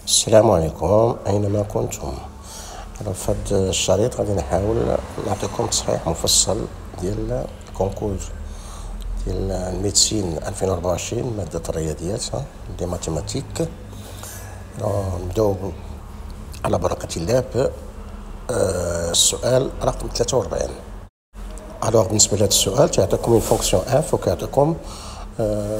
السلام عليكم أينما كنتم. في هذا الشريط غادي نحاول نعطيكم تصحيح مفصل ديال الكونكور ديال الميديسين 2024 مادة الرياضيات دي ماتيماتيك. نبداو على بركة الله السؤال رقم 43. بالنسبة لهذا السؤال تعطيكم une fonction f وكيعطيكم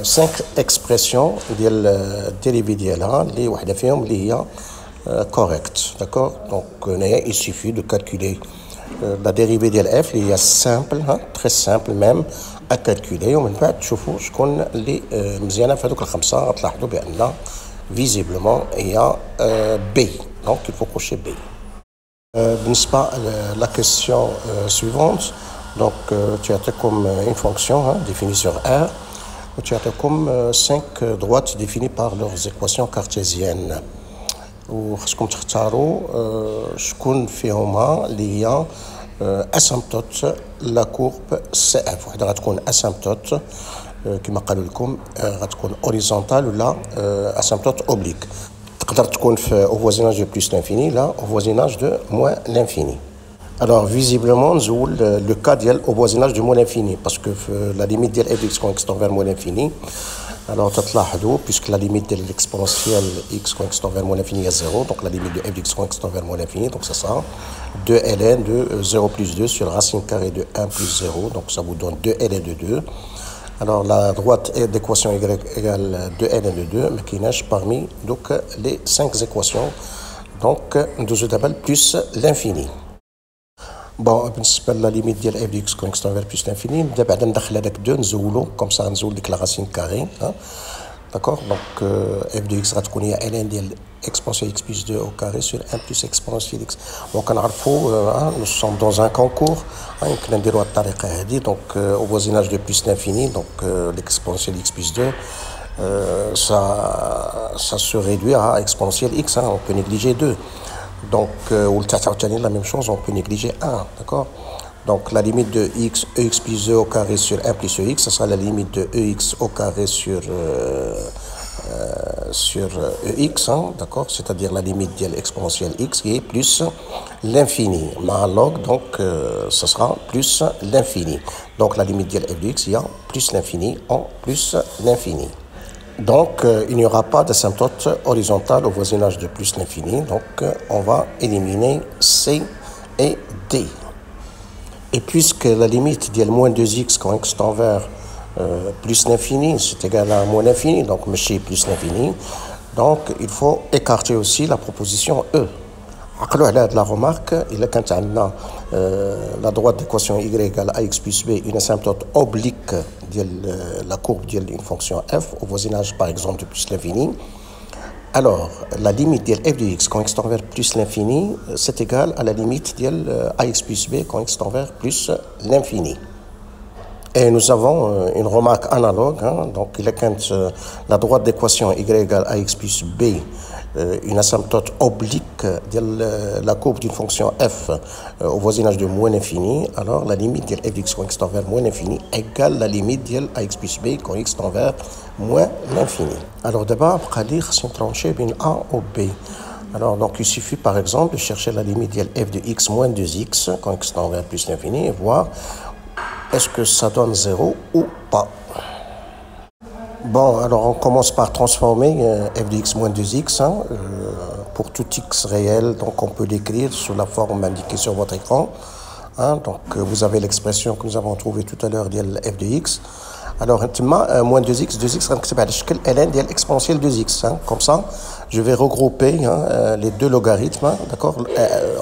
5 expressions ديال الديريفي ديالها اللي وحده فيهم اللي هي correct. D'accord, donc il suffit de calculer la dérivée ديال f اللي هي simple, très simple même à calculer. ومن بعد تشوفوا شكون اللي مزيانه في هذوك الخمسه. غتلاحظوا بان visiblement هي B, donc il faut cocher B. بالنسبه la question suivante, donc تعطيكم une fonction définie sur R وتعطيكم 5 droites définies par leurs équations cartésiennes. وخصكم تختاروا شكون فيهما اللي هي اسامبتوت لا كورب سي اف. وحده غتكون اسامبتوت كما قالوا لكم غتكون اوريزونتال ولا اسامبتوت اوبليك. تقدر تكون في au voisinage de plus l'infini لا au voisinage de moins l'infini. Alors visiblement نزول le cas ديال au voisinage de moins l'infini parce que la limite ديال f de x constant vers moins l'infini. Alors, puisque la limite de l'exponentielle x constant vers moins l'infini est 0, donc la limite de f de x constant vers moins l'infini, donc c'est ça, 2 ln de 0 plus 2 sur racine carrée de 1 plus 0, donc ça vous donne 2 ln de 2. Alors, la droite d'équation y égale 2 ln de 2, mais qui nage parmi donc, les 5 équations, donc 2 d'abord plus l'infini. بالنسبه لليميت ديال اف دي اكس كونكستون فير بلس لانفيني نبدا بعدا ندخل هذاك دو نزولو كوم سا نزول ديك لا راسين كاري داكوغ. دونك اف دي اكس غتكون هي ان ديال اكسبونسيال اكس بلس 2 او كاري سور ان بلس اكسبونسيال اكس. دونك كنعرفوا نو سوم دون ان كونكور يمكن نديروا الطريقه هذه. دونك او فوزيناج دو بلس لانفيني دونك ليكسبونسيال اكس بلس 2 ça se réduit à exponentielle x, on peut négliger 2. Donc, la même chose, on peut négliger 1, d'accord. Donc, la limite de x, ex plus 2 au carré sur 1 plus ex, ça sera la limite de ex au carré sur ex, d'accord. C'est-à-dire la limite de l'exponentielle x qui est plus l'infini. Ma log, donc, ça sera plus l'infini. Donc, la limite de f de x, il y a plus l'infini en plus l'infini. Donc, il n'y aura pas d'asymptote horizontale au voisinage de plus l'infini. Donc, on va éliminer C et D. Et puisque la limite de moins 2x quand x tend vers plus l'infini, c'est égal à moins l'infini, donc chez plus l'infini, donc il faut écarter aussi la proposition E. عقلوا على هذه la remarque, إلا كانت عندنا la droite d'équation y égale à x plus b une asymptote oblique de la courbe d'une fonction f au voisinage par exemple de plus l'infini, alors la limite de f de x quand x tend vers plus l'infini c'est égal à la limite de ax plus b quand x tend vers plus l'infini. Et nous avons une remarque analogue, donc il y a la droite d'équation y égale à x plus b une asymptote oblique de la courbe d'une fonction f au voisinage de moins l'infini, alors la limite de f de x quand x tend vers moins l'infini égale la limite de ax plus b quand x tend vers moins l'infini. Alors d'abord, on va trancher bien a ou b. Alors donc il suffit par exemple de chercher la limite de f de x moins 2x quand x tend vers plus l'infini et voir est-ce que ça donne 0 ou pas. Bon, alors on commence par transformer f de x moins 2x pour tout x réel, donc on peut l'écrire sous la forme indiquée sur votre écran. Donc vous avez l'expression que nous avons trouvée tout à l'heure de f de x. Alors moins 2x, 2x غنكتب على شكل ln ديال exponentielle 2x. Comme ça, je vais regrouper les deux logarithmes, d'accord.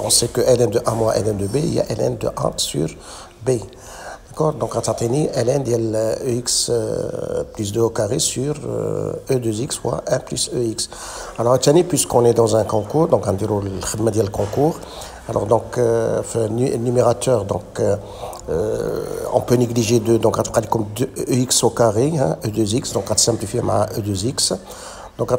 On sait que ln de a moins ln de b, il y a ln de a sur b. Donc, on a ln de ex plus 2 au carré sur e 2x fois 1 plus ex. Alors, puisqu'on est dans un concours, donc on dirait le concours. Alors, donc, le numérateur, donc, on peut négliger 2, donc on a comme 2ex au carré, e 2x, donc on va simplifier à e 2x. Donc, on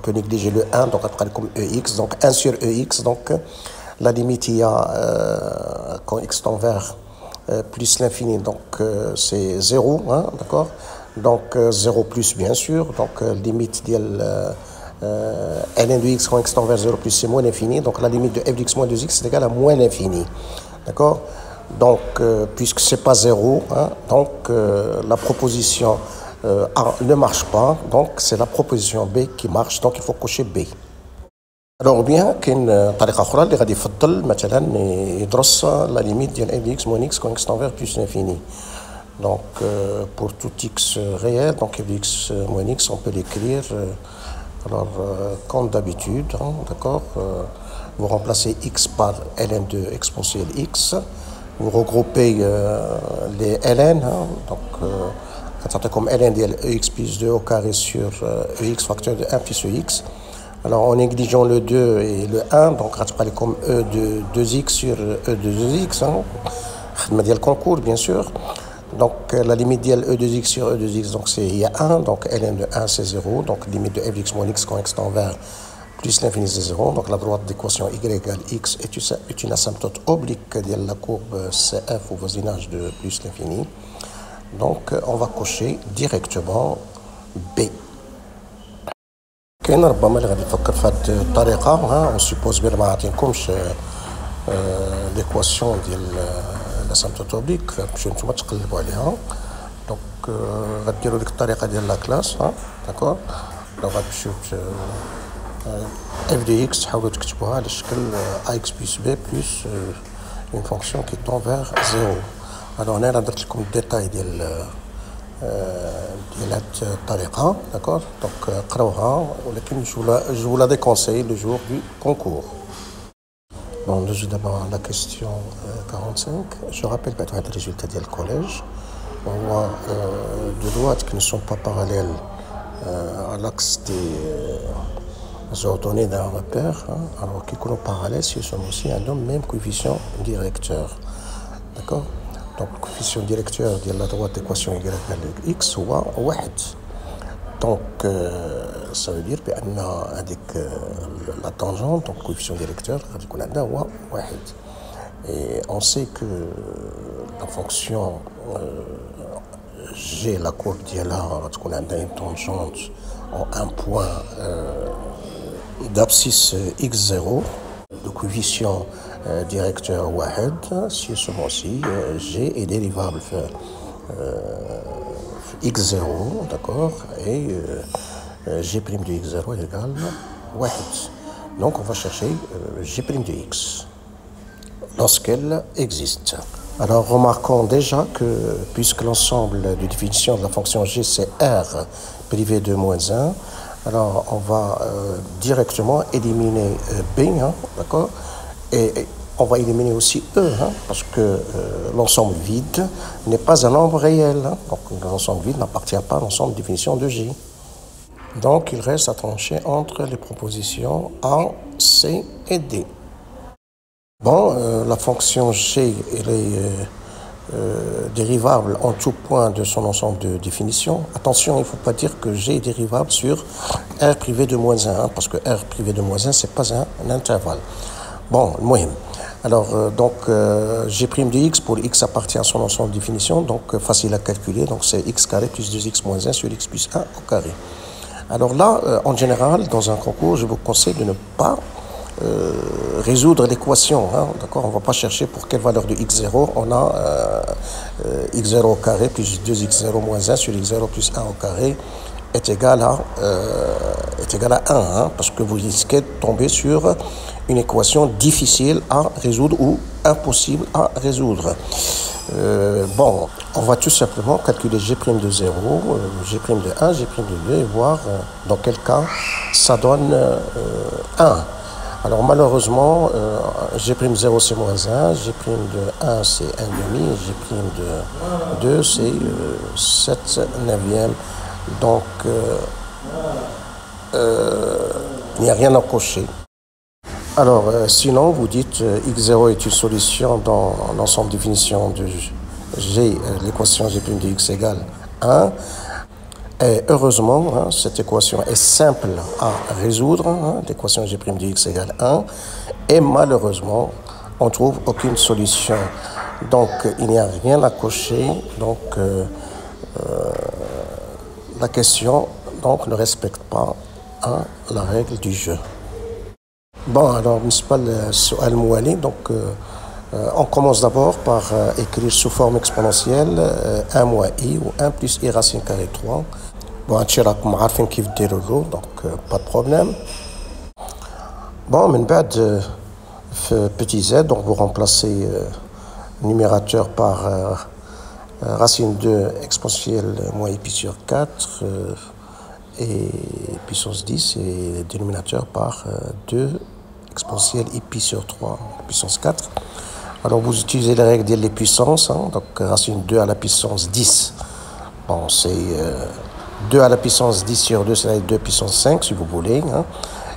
peut négliger le 1, donc on a comme ex, donc 1 sur ex, donc la limite il y a quand x tend vers plus l'infini, donc c'est 0, d'accord. Donc 0 plus bien sûr, donc limite de ln de x quand x tend vers 0 plus c'est moins l'infini, donc la limite de f de x moins 2x c'est égal à moins l'infini. D'accord? Donc puisque c'est pas 0, hein, donc la proposition A ne marche pas, donc c'est la proposition B qui marche, donc il faut cocher B. Alors bien كاين طريقه اخرى اللي غادي يفضل مثلا يدرس لا ليميت ديال f de x moins x quand x tend vers plus l'infini. Donc, pour tout x réel, donc f de x moins x, on peut l'écrire comme d'habitude, hein, d'accord. Vous remplacez x par ln de exponentielle x, vous regroupez les ln, hein, donc c'est comme ln de ex plus 2 au carré sur ex facteur de 1 plus ex. Alors en négligeant le 2 et le 1, donc on va parler comme e de 2x sur e de 2x, hein, le concours bien sûr. Donc la limite de e de x sur e de x, donc c'est il y a 1, donc ln de 1 c'est 0, donc limite de f de x moins x quand x tend vers plus l'infini c'est 0, donc la droite d'équation y égale x est une asymptote oblique de la courbe CF au voisinage de plus l'infini. Donc on va cocher directement B. كاين ربما اللي غادي يفكر في هذه الطريقه on suppose بان ما عطينكمش l'équation ديال l'asymptote oblique فمشيو نتوما تقلبوا عليها دونك غديروا ديك الطريقه ديال لا كلاس داكور دونك غتمشيو اف دي اكس تحاولوا تكتبوها على شكل اكس بلس بي بلس اون فونكسيون كي طون فيغ زيرو. الوغ هنا درت لكم الديتاي ديال هاد الطريقه داكور دونك قراوها ولكن جو لا déconseille le jour du concours. Bon, je vais d'abord la question 45. Je rappelle les résultats du collège. On voit deux droites qui ne sont pas parallèles à l'axe des ordonnées d'un repère. Hein, alors qui sont parallèles si sont aussi un même coefficient directeur. D'accord? Donc le coefficient directeur de la droite d'équation y égale x soit 1. Donc, ça veut dire qu'avec la tangente, donc le coefficient directeur, et on sait que la fonction g, la courbe d'Yala, on a une tangente en un point d'abscisse x0, le coefficient directeur 1, si seulement si g est dérivable x0, d'accord, et g' de x0 égale 1. Donc on va chercher g' de x lorsqu'elle existe. Alors remarquons déjà que puisque l'ensemble de définition de la fonction g c'est r privé de moins 1, alors on va directement éliminer b, hein, d'accord, et on va éliminer aussi E, hein, parce que l'ensemble vide n'est pas un nombre réel. Hein, donc l'ensemble vide n'appartient pas à l'ensemble de définition de G. Donc il reste à trancher entre les propositions A, C et D. Bon, la fonction G elle est dérivable en tout point de son ensemble de définition. Attention, il ne faut pas dire que G est dérivable sur R privé de moins 1, hein, parce que R privé de moins 1, ce n'est pas un intervalle. Bon, moyen. Alors, donc, g' de x, pour x appartient à son ensemble de définition, donc facile à calculer, donc c'est x carré plus 2x moins 1 sur x plus 1 au carré. Alors là, en général, dans un concours, je vous conseille de ne pas résoudre l'équation, hein, d'accord, on ne va pas chercher pour quelle valeur de x0, on a x0 au carré plus 2x0 moins 1 sur x0 plus 1 au carré est égal à 1, hein, parce que vous risquez de tomber sur une équation difficile à résoudre ou impossible à résoudre. Bon, on va tout simplement calculer g' de 0, g' de 1, g' de 2 et voir dans quel cas ça donne 1. Alors malheureusement, g' 0 c'est moins 1, g' de 1 c'est 1 demi, g' de 2 c'est 7 neuvième. Donc il n'y a rien à cocher. Alors, sinon, vous dites x0 est une solution dans l'ensemble de définition de g, l'équation g' de x égale 1. Et heureusement, hein, cette équation est simple à résoudre, hein, l'équation g' de x égale 1. Et malheureusement, on ne trouve aucune solution. Donc, il n'y a rien à cocher. Donc, la question donc ne respecte pas la règle du jeu. Bon, alors, donc, on commence d'abord par écrire sous forme exponentielle 1 moins i ou 1 plus i racine carrée 3. Bon, donc pas de problème. Bon, petit z, donc vous remplacez numérateur par racine 2 exponentielle moins i pi sur 4 et puissance 10 et dénominateur par 2 exponentielle i pi sur 3 puissance 4. Alors vous utilisez les règles des puissances, donc racine 2 à la puissance 10. Bon, c'est 2 à la puissance 10 sur 2, c'est 2 puissance 5 si vous voulez.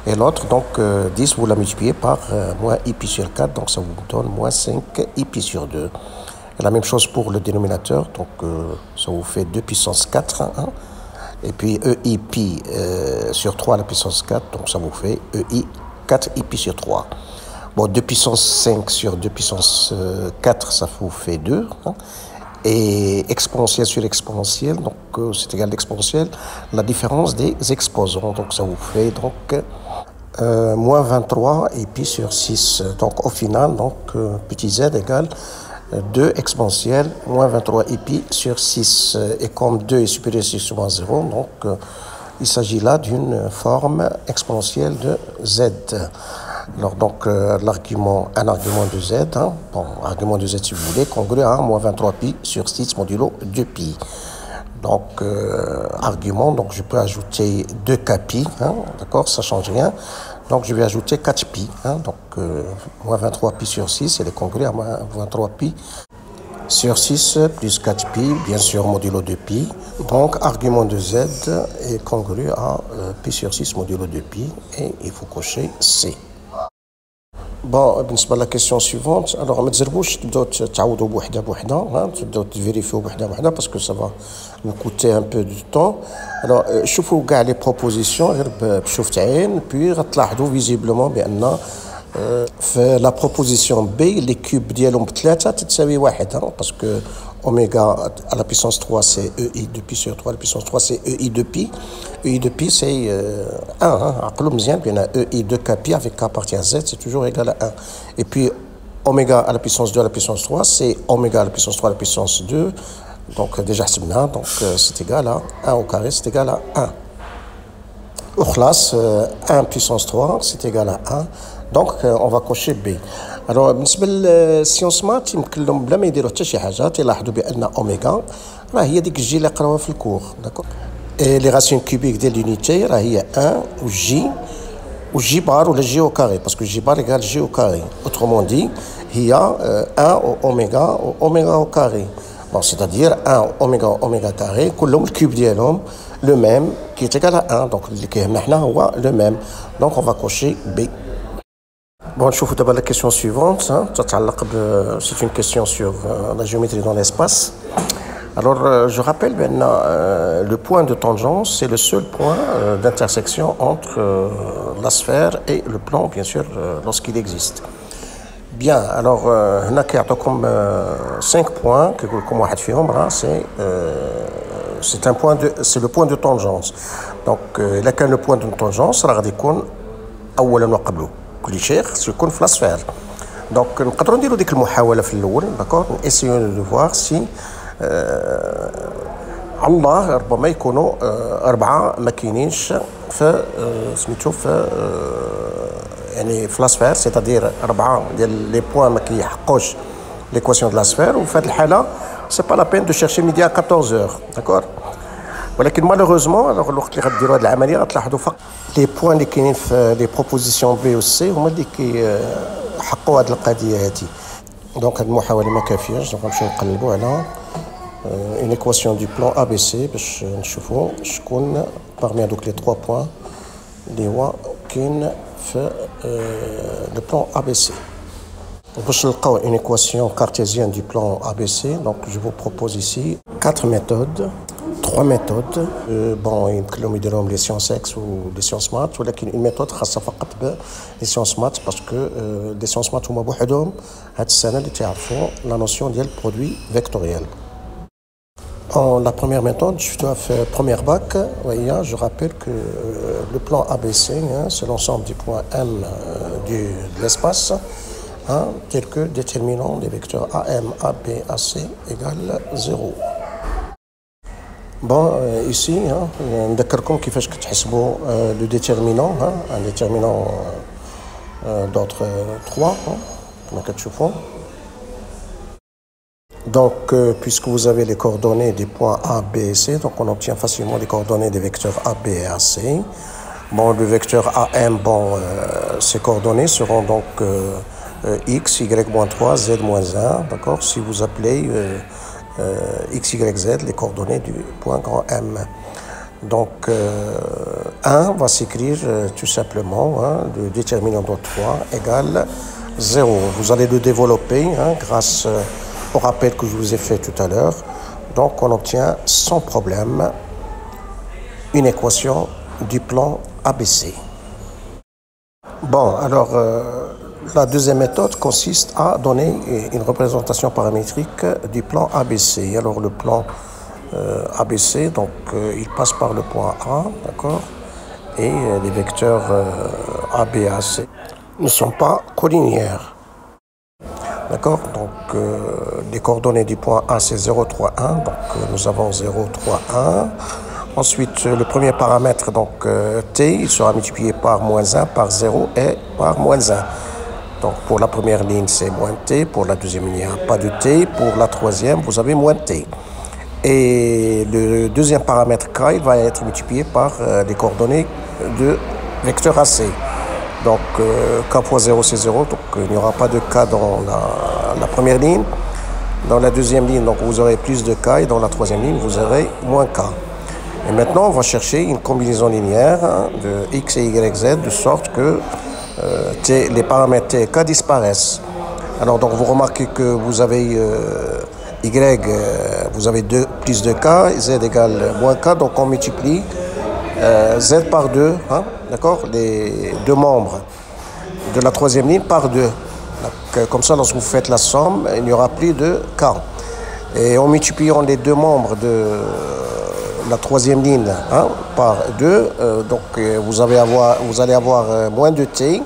Et l'autre, donc 10, vous la multipliez par moins i pi sur 4, donc ça vous donne moins 5 i pi sur 2. Et la même chose pour le dénominateur, donc ça vous fait 2 puissance 4. Et puis ei pi sur 3 à la puissance 4, donc ça vous fait ei 4 i pi sur 3. Bon, 2 puissance 5 sur 2 puissance 4, ça vous fait 2. Et exponentielle sur exponentielle, donc c'est égal à l'exponentielle, la différence des exposants. Donc ça vous fait donc moins 23 et pi sur 6. Donc au final, donc petit z égale 2 exponentielle moins 23 et pi sur 6. Et comme 2 est supérieur à 6 moins 0, donc il s'agit là d'une forme exponentielle de z. Alors donc un argument de z, bon, argument de z si vous voulez, congrue à moins 23 pi sur 6 modulo 2 pi. Donc argument, donc je peux ajouter 2 k pi, d'accord, ça change rien. Donc je vais ajouter 4 pi, donc moins 23 pi sur 6, elle est congrue à moins 23 pi sur 6 plus 4 pi, bien sûr modulo 2 pi. Donc argument de z est congru à pi sur 6 modulo 2 pi et il faut cocher C. Bon, بالنسبه la question suivante, alors ما تزربوش تبداو تعوضوا بوحده بوحده, تبداو تفيريفيو بوحده بوحده parce que ça va nous coûter un peu du temps. Alors شوفوا كاع لي بروبوزيسيون غير بشوفة عين, puis غتلاحظوا فيزيبلومون بان في لا بروبوزيسيون بي لي كوب ديالهم بثلاثه تتساوي واحد, parce que oméga à la puissance 3 c'est ei 2 pi sur 3 à la puissance 3 c'est ei 2 pi. Ei 2 pi c'est 1, عقلوا مزيان بان ei 2 k pi avec k appartient à z c'est toujours égal à 1. Et puis oméga à la puissance 2 à la puissance 3 c'est oméga à la puissance 3 à la puissance 2. Donc déjà حسبناها, donc c'est égal à 1 au carré, c'est égal à 1. وخلاص 1 puissance 3 c'est égal à 1. Donc on va cocher B. Alors بالنسبه للسيونس مات يمكن لهم بلا ما يديروا حتى شي حاجه تلاحظوا بان اوميغا راه هي ديك الجي اللي قراوها في الكور, داكور. اي لي راسيون كوبيك ديال لونيتي راه هي 1 والجي بار ولا جي او كاري, باسكو جي بار ايغال جي او كاري. اوترومون دي هي 1 اوميغا او كاري. Bon, c'est-à-dire 1 oméga carré, كلهم الكوب ديالهم le même qui est égal à 1. Donc اللي كيهمنا حنا هو le même. Donc on va cocher B. Bon, نشوفوا دابا la question suivante, تتعلق c'est une question sur la géométrie dans l'espace. Alors je rappelle maintenant le point de tangence c'est le seul point d'intersection entre la sphère et le plan, bien sûr, lorsqu'il existe. Bien, alors هنا كيعطوكم 5 points كيقول لكم واحد فيهم راه c'est un point de c'est le point de tangence. Donc الا كان le point de tangence راه غادي يكون اولا وقبله كل شيء خصو يكون في لاسفير. دونك نقدروا نديروا ديك المحاوله في الاول, داكور, اسيون دو فوار سي الله ربما يكونوا 4 ما كاينينش في سميتو في يعني في لاسفير, سيتادير 4 ديال لي بوين ما كيحقوش ليكواسيون دو لاسفير, وفي هذه الحاله سي با لا بين دو شيرشي ميدي 14 داكور. ولكن مالوغوزمون الوقت اللي غديروا هذه العمليه غتلاحظوا فقط لي بوين اللي كاينين في لي بروبوزيسيون بي و سي هما اللي كيحقوا هذه القضيه هذه. دونك هذه المحاوله ما كافياش, دونك غنمشيو نقلبوا على اون ايكواسيون دو بلان ا بي سي باش نشوفوا شكون parmi هذوك لي 3 بوين اللي هو كاين في لو بلان ا بي سي. باش نلقاو اون ايكواسيون كارتيزيان دو بلان ا بي سي, دونك جو فو بروبوز ici 4 méthodes, 3 méthodes. Bon, يمكن لهم يديروهم لي سيونس اكس و لي سيونس مات, ولكن اون ميثود خاصه فقط ب لي سيونس مات, باسكو لي سيونس مات هما بوحدهم هاد السنه اللي تعرفوا لا نوسيون ديال برودوي فيكتوريال. La première méthode, je dois faire première bac. Voyez, je rappelle que le plan ABC, hein, c'est l'ensemble des points M de l'espace, hein, tel que déterminant des vecteurs AM, AB, AC égale 0. Bon, ici, نذكركم كيفاش كتحسبوا le déterminant, un déterminant d'ordre 3, كما كتشوفوا. Donc, puisque vous avez les coordonnées des points A, B et C, donc on obtient facilement les coordonnées des vecteurs A, B et AC. Bon, le vecteur AM, ses coordonnées seront donc X, Y-3, Z-1, d'accord? Si vous appelez X, Y, Z, les coordonnées du point grand M. Donc, 1 va s'écrire tout simplement, le déterminant de 3 égale 0. Vous allez le développer grâce au rappel que je vous ai fait tout à l'heure. Donc, on obtient sans problème une équation du plan ABC. Bon, alors, la deuxième méthode consiste à donner une représentation paramétrique du plan ABC. Alors, le plan ABC, donc, il passe par le point A, d'accord, et les vecteurs A, B, A, C ne sont pas collinéaires. D'accord, donc les coordonnées du point A c'est 0, 3, 1, donc nous avons 0, 3, 1. Ensuite, le premier paramètre, donc T, il sera multiplié par moins 1, par 0 et par moins 1. Donc pour la première ligne, c'est moins T, pour la deuxième ligne, il n'y a pas de T, pour la troisième, vous avez moins T. Et le deuxième paramètre K, il va être multiplié par les coordonnées de vecteur AC. Donc K fois 0 c'est 0, donc il n'y aura pas de K dans la première ligne. Dans la deuxième ligne, donc vous aurez plus de K, et dans la troisième ligne, vous aurez moins K. Et maintenant, on va chercher une combinaison linéaire de X et Y, Z, de sorte que les paramètres T et K disparaissent. Alors donc vous remarquez que vous avez Y, vous avez plus de K, Z égale moins K, donc on multiplie Z par 2, d'accord, les deux membres de la troisième ligne par 2. Donc, comme ça, lorsque vous faites la somme, il n'y aura plus de K. Et en multipliant les deux membres de la troisième ligne par 2, donc vous allez avoir moins de T.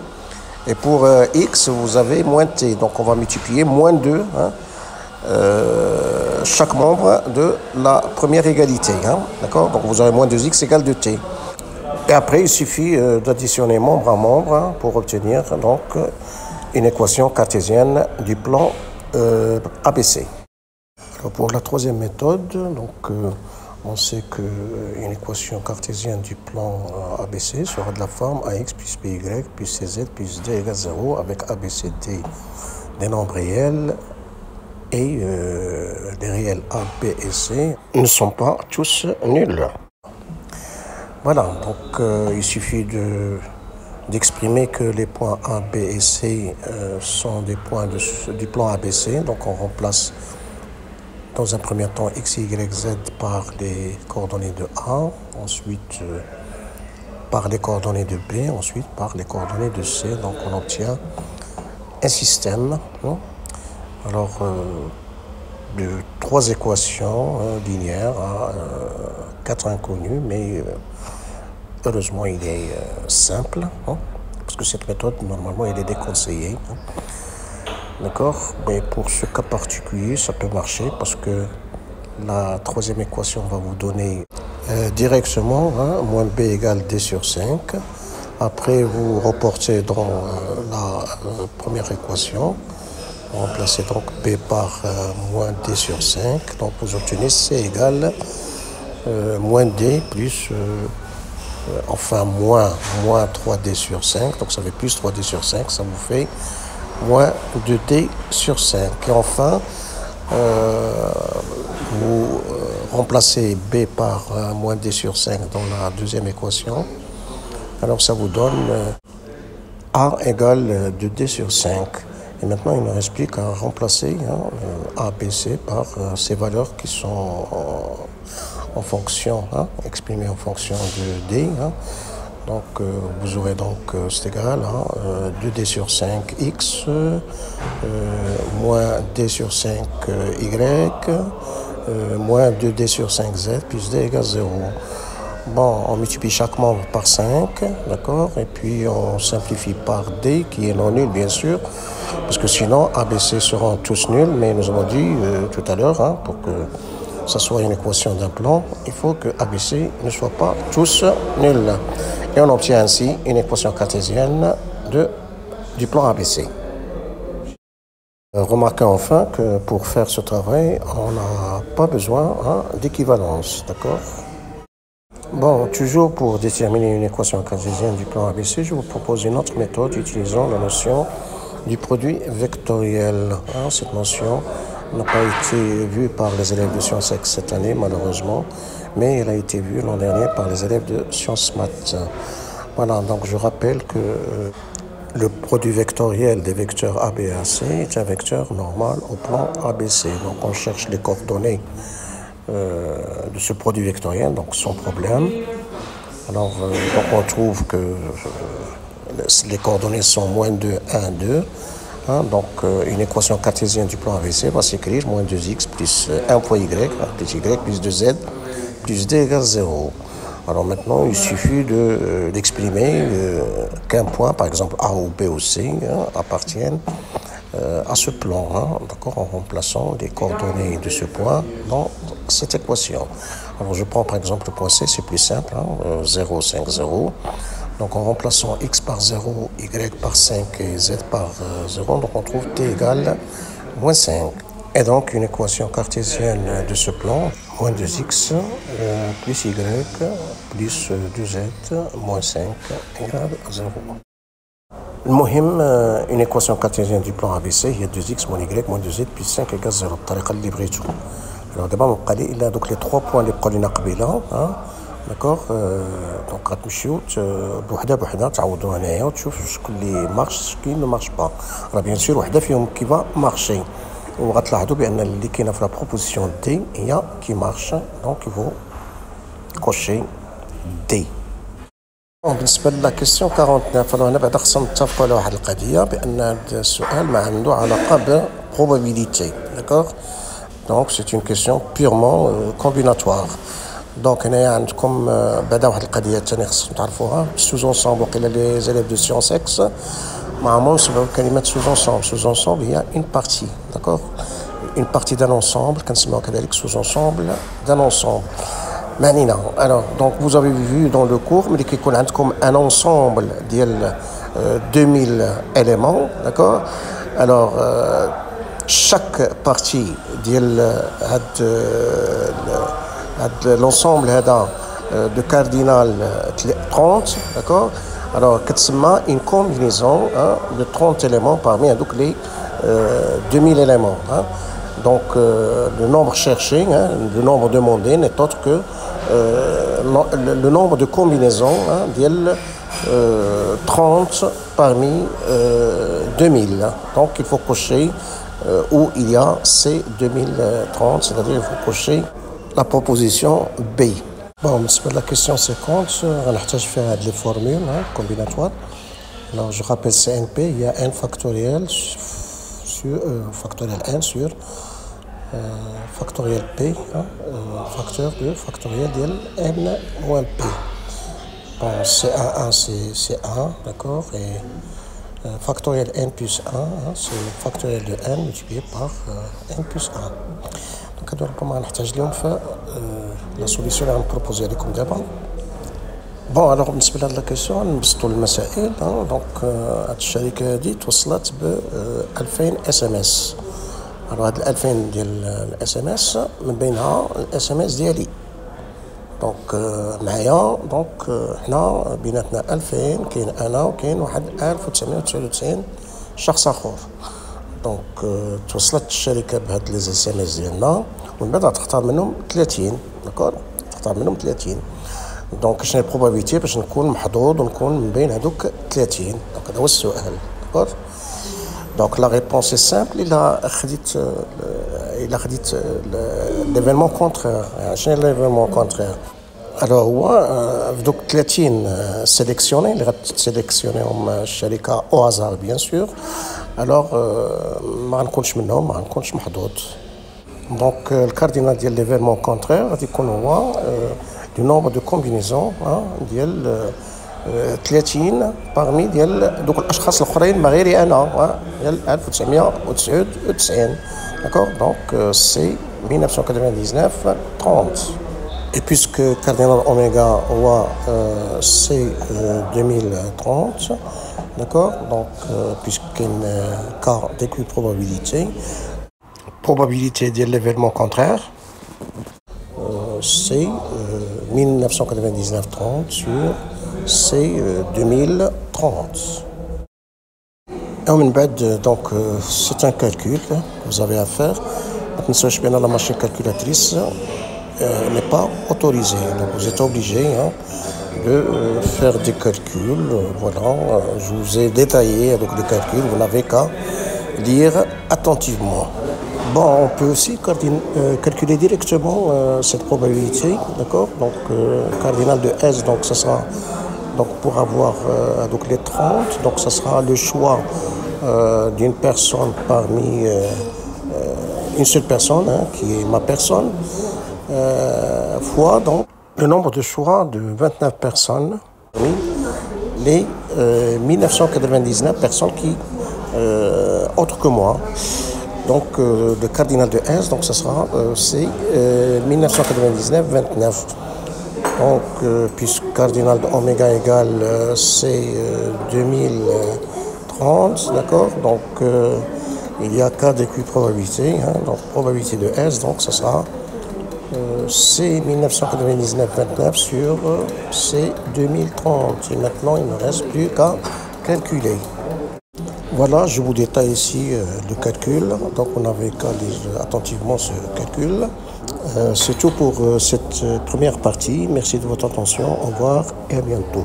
Et pour X, vous avez moins T. Donc on va multiplier moins 2 chaque membre de la première égalité. D'accord? Donc vous aurez moins 2x égale 2t. Et après, il suffit d'additionner membre à membre pour obtenir donc une équation cartésienne du plan ABC. Alors, pour la troisième méthode, donc, on sait qu'une équation cartésienne du plan ABC sera de la forme AX plus BY plus CZ plus D égale 0 avec ABCD des nombres réels. Et les réels A, B et C ne sont pas tous nuls. Voilà, donc il suffit d'exprimer que les points A, B et C sont des points du plan ABC. Donc on remplace dans un premier temps X, Y, Z par les coordonnées de A, ensuite par les coordonnées de B, ensuite par les coordonnées de C. Donc on obtient un système. Alors, de 3 équations linéaires à 4 inconnus, mais heureusement il est simple, parce que cette méthode, normalement, elle est déconseillée. D'accord? Mais pour ce cas particulier, ça peut marcher, parce que la troisième équation va vous donner directement moins B égale D sur 5. Après, vous reportez dans la première équation. Remplacez donc B par moins D sur 5. Donc vous obtenez C égale moins D plus, moins 3D sur 5. Donc ça fait plus 3D sur 5. Ça vous fait moins 2D sur 5. Et enfin, vous remplacez B par moins D sur 5 dans la deuxième équation. Alors ça vous donne A égale 2D sur 5. Et maintenant, il ne reste plus qu'à remplacer A, B, C par ces valeurs qui sont en fonction, exprimées en fonction de D. Donc, vous aurez donc, c'est égal, 2D sur 5 X, moins D sur 5 Y, moins 2D sur 5Z plus D égale 0. Bon, on multiplie chaque membre par 5, d'accord? Et puis on simplifie par D, qui est non nul, bien sûr, parce que sinon ABC seront tous nuls, mais nous avons dit tout à l'heure, hein, pour que ça soit une équation d'un plan, il faut que ABC ne soit pas tous nuls. Et on obtient ainsi une équation cartésienne du plan ABC. Remarquez enfin que pour faire ce travail, on n'a pas besoin d'équivalence, d'accord? Bon, toujours pour déterminer une équation cartésienne du plan ABC, je vous propose une autre méthode utilisant la notion du produit vectoriel. Cette notion n'a pas été vue par les élèves de sciences X cette année, malheureusement, mais elle a été vue l'an dernier par les élèves de sciences maths. Voilà, donc je rappelle que le produit vectoriel des vecteurs A, B et AC est un vecteur normal au plan ABC. Donc on cherche les coordonnées de ce produit vectoriel, donc sans problème. Alors, donc on trouve que les coordonnées sont moins 2, 1, 2. Donc, une équation cartésienne du plan ABC va s'écrire moins 2x plus 1 fois y, plus y plus 2z plus d égale 0. Alors maintenant, il suffit d'exprimer qu'un point, par exemple A ou B ou C, appartiennent à ce plan, d'accord, en remplaçant les coordonnées de ce point dans cette équation. Alors je prends par exemple le point C, c'est plus simple, 0, 5, 0. Donc en remplaçant x par 0, y par 5 et z par 0, donc on trouve t égale moins 5. Et donc une équation cartésienne de ce plan, moins 2x plus y plus 2z moins 5 égale 0. المهم une équation cartésienne du plan ABC هي 2x moins y moins 2z plus 5 égale 0 بالطريقه اللي بغيتو. alors دابا ما بقى لي الا دوك لي 3 بوين اللي بقاو لينا قبيله داكوغ دونك غتمشيو بوحده بوحده تعوضوا هنايا وتشوف شكون اللي مارش شكون ما مارش با. راه بيان سور وحده فيهم كيفا مارشي وغتلاحظوا بان اللي كاينه في لا بروبوزيسيون دي هي كي مارش دونك يفو كوشي دي. بالنسبه لا كيسيون 49 فهنا بعدا خصنا نتفقوا على واحد القضيه بان هذا السؤال ما عنده علاقه بروبابيليتي داكوغ دونك سي اون كيسيون بيرمون كومبيناتوار. دونك هنايا عندكم بعدا واحد القضيه ثانيه خصكم تعرفوها سوز انسومبل وقيلا لي زيليف دو سيونس اكس ما عمرهم سمعوا كلمه سوز انسومبل. سوز انسومبل هي اون بارتي داكوغ اون بارتي دان انسومبل كنسميوها كذلك سوز انسومبل دان انسومبل. معنينا alors donc vous avez vu dans le cours ملي كيكون عندكم un ensemble ديال 2000 éléments d'accord alors chaque partie ديال هاد l'ensemble هذا de cardinal 30 d'accord alors كتسمى une combinaison de 30 éléments parmi هذوك les 2000 éléments donc le nombre cherché le nombre demandé n'est autre que le nombre de combinaisons d'IL 30 parmi 2000. Donc il faut cocher où il y a ces 2030, c'est-à-dire il faut cocher la proposition B. Bon, بالنسبة la question 50, غنحتاج فيها هاد les formules combinatoires. Alors je rappelle CNP, il y a n factoriel sur factoriel n sur factoriel P, facteur de factoriel de n moins P. Bon, C1, c'est 1, d'accord, et factoriel n plus 1, c'est factoriel de n multiplié par n plus 1. Donc, هادو ربما نحتاج لهم في la solution اللي غنبروبوزي لكم دابا. بون الوغ بالنسبه لهاد لا كيسيون نبسطوا المسائل. دونك هاد الشركه هادي توصلت ب 2000 اس ام اس. هاد 2000 ديال الاس ام اس من بينها الاس ام اس ديالي دونك معايا دونك حنا بيناتنا 2000 كاين انا وكاين واحد 1999 شخص اخر دونك توصلت الشركه بهاد لي اس ام اس ديالنا ومن بعد تختار منهم 30 داكور تختار منهم 30 دونك شنو هي البروبابيليتي باش نكون محظوظ ونكون من بين هذوك 30 دونك هذا هو السؤال داكور. Donc la réponse est simple, il a dit l'événement contraire. Quel est l'événement contraire? Alors donc 30 sélectionnés, il va sélectionner الشركة au hasard bien sûr. Alors ما غنكونش منهم ما غنكونش محظوظ. Donc le cardinal ديال l'événement contraire غادي يكون هو du nombre de combinaisons ديال 30 parmi ديال دوك الاشخاص الاخرين ما غيري انا ديال 1999. D'accord, donc c'est 1999 30. Et puisque cardinal oméga c'est 2030, d'accord, donc puisqu'il y a un cas d'équiprobabilité, probabilité de l'événement contraire, c'est 1999-30 sur c'est 2030. Donc c'est un calcul que vous avez à faire. Maintenant, la machine calculatrice n'est pas autorisée. Donc vous êtes obligé de faire des calculs. Voilà, je vous ai détaillé avec les calculs. Vous n'avez qu'à lire attentivement. Bon, on peut aussi calculer directement cette probabilité, d'accord. Donc cardinal de S, donc ça sera donc pour avoir donc les 30, donc ça sera le choix d'une personne parmi une seule personne qui est ma personne fois donc le nombre de choix de 29 personnes parmi les 1999 personnes qui autres que moi. Donc le cardinal de S, donc ça sera c'est 1999-29. Donc puisque cardinal de oméga égale c'est 2030, d'accord. Donc il y a cas d'équiprobabilité, donc probabilité de S, donc ça sera c'est 1999-29 sur c'est 2030. Et maintenant il ne reste plus qu'à calculer. Voilà, je vous détaille ici le calcul, donc on n'avait qu'à lire attentivement ce calcul. C'est tout pour cette première partie. Merci de votre attention, au revoir et à bientôt.